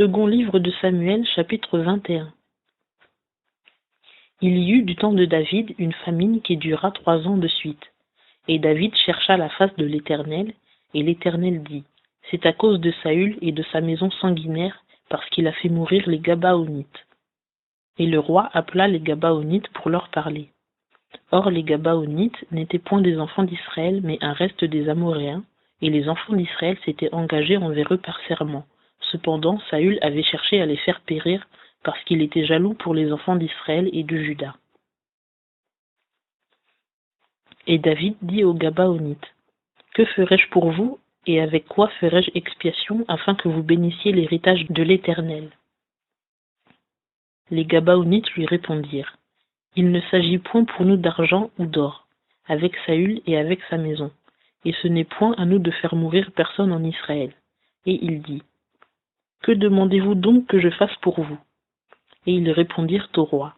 Second livre de Samuel, chapitre 21. Il y eut du temps de David une famine qui dura 3 ans de suite. Et David chercha la face de l'Éternel, et l'Éternel dit, c'est à cause de Saül et de sa maison sanguinaire, parce qu'il a fait mourir les Gabaonites. Et le roi appela les Gabaonites pour leur parler. Or les Gabaonites n'étaient point des enfants d'Israël, mais un reste des Amoréens, et les enfants d'Israël s'étaient engagés envers eux par serment. Cependant, Saül avait cherché à les faire périr, parce qu'il était jaloux pour les enfants d'Israël et de Juda. Et David dit aux Gabaonites, que ferai-je pour vous, et avec quoi ferai-je expiation, afin que vous bénissiez l'héritage de l'Éternel? Les Gabaonites lui répondirent, il ne s'agit point pour nous d'argent ou d'or, avec Saül et avec sa maison, et ce n'est point à nous de faire mourir personne en Israël. Et il dit, que demandez-vous donc que je fasse pour vous? Et ils répondirent au roi,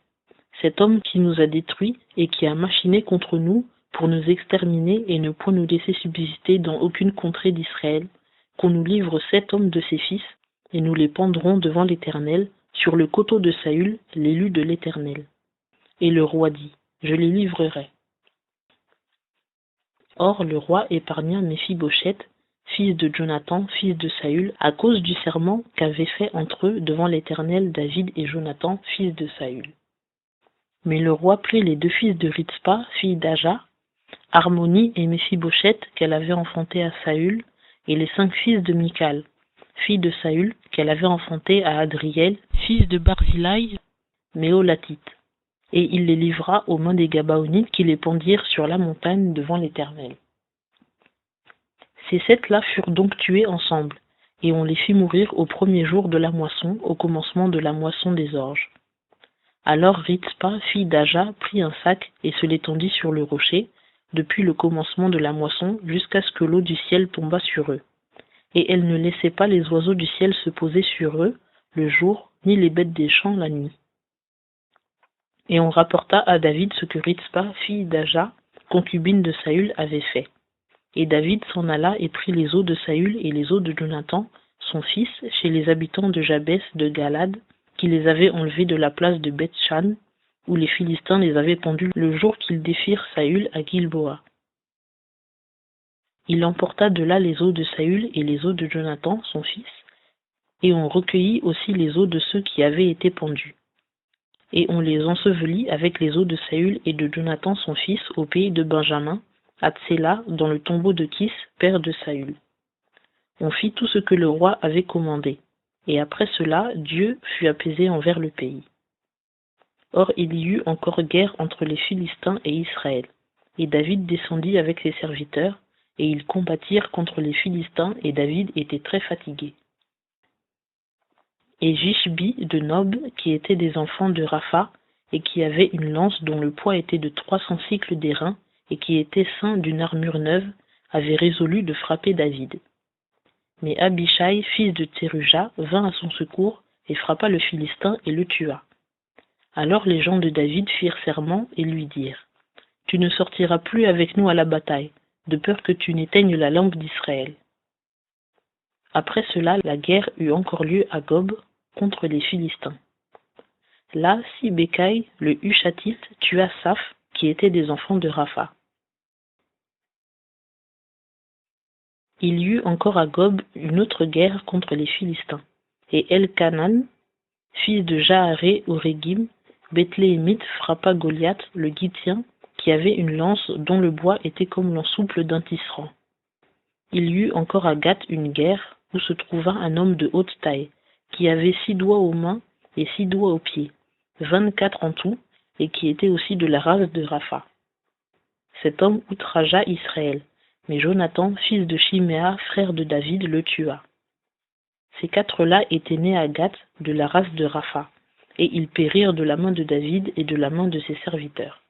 cet homme qui nous a détruits et qui a machiné contre nous pour nous exterminer et ne point nous laisser subsister dans aucune contrée d'Israël, qu'on nous livre 7 hommes de ses fils, et nous les pendrons devant l'Éternel, sur le coteau de Saül, l'élu de l'Éternel. Et le roi dit, je les livrerai. Or le roi épargna Méphibosheth, fils de Jonathan, fils de Saül, à cause du serment qu'avaient fait entre eux devant l'Éternel David et Jonathan, fils de Saül. Mais le roi prit les 2 fils de Ritzpa, fille d'Aja, Harmonie et Méphibosheth qu'elle avait enfantés à Saül, et les 5 fils de Michal, fille de Saül, qu'elle avait enfantés à Adriel, fils de Barzillai, Méolatite. Et il les livra aux mains des Gabaonites qui les pendirent sur la montagne devant l'Éternel. Ces 7-là furent donc tués ensemble, et on les fit mourir au premier jour de la moisson, au commencement de la moisson des orges. Alors Ritzpa, fille d'Aja, prit un sac et se l'étendit sur le rocher, depuis le commencement de la moisson jusqu'à ce que l'eau du ciel tombât sur eux. Et elle ne laissait pas les oiseaux du ciel se poser sur eux le jour, ni les bêtes des champs la nuit. Et on rapporta à David ce que Ritzpa, fille d'Aja, concubine de Saül, avait fait. Et David s'en alla et prit les os de Saül et les os de Jonathan, son fils, chez les habitants de Jabès de Galad, qui les avaient enlevés de la place de Beth-Shan, où les Philistins les avaient pendus le jour qu'ils défirent Saül à Gilboa. Il emporta de là les os de Saül et les os de Jonathan, son fils, et on recueillit aussi les os de ceux qui avaient été pendus. Et on les ensevelit avec les os de Saül et de Jonathan, son fils, au pays de Benjamin, à Tséla, dans le tombeau de Kis, père de Saül. On fit tout ce que le roi avait commandé, et après cela, Dieu fut apaisé envers le pays. Or il y eut encore guerre entre les Philistins et Israël, et David descendit avec ses serviteurs, et ils combattirent contre les Philistins, et David était très fatigué. Et Jishbi de Nob, qui étaient des enfants de Rapha, et qui avait une lance dont le poids était de 300 cycles d'airain, et qui était ceint d'une armure neuve, avait résolu de frapper David. Mais Abishai, fils de Tseruja, vint à son secours, et frappa le Philistin et le tua. Alors les gens de David firent serment et lui dirent, « Tu ne sortiras plus avec nous à la bataille, de peur que tu n'éteignes la lampe d'Israël. » Après cela, la guerre eut encore lieu à Gob contre les Philistins. Là, Sibécaï, le Hushatite, tua Saph, qui était des enfants de Rapha. Il y eut encore à Gob une autre guerre contre les Philistins. Et Elkanan, fils de Jaharé au Régim, Bethléemite, frappa Goliath, le Githien, qui avait une lance dont le bois était comme l'ensouple d'un tisserand. Il y eut encore à Gath une guerre, où se trouva un homme de haute taille, qui avait 6 doigts aux mains et 6 doigts aux pieds, 24 en tout, et qui était aussi de la race de Rapha. Cet homme outragea Israël, mais Jonathan, fils de Shiméa, frère de David, le tua. Ces 4-là étaient nés à Gath, de la race de Rapha, et ils périrent de la main de David et de la main de ses serviteurs.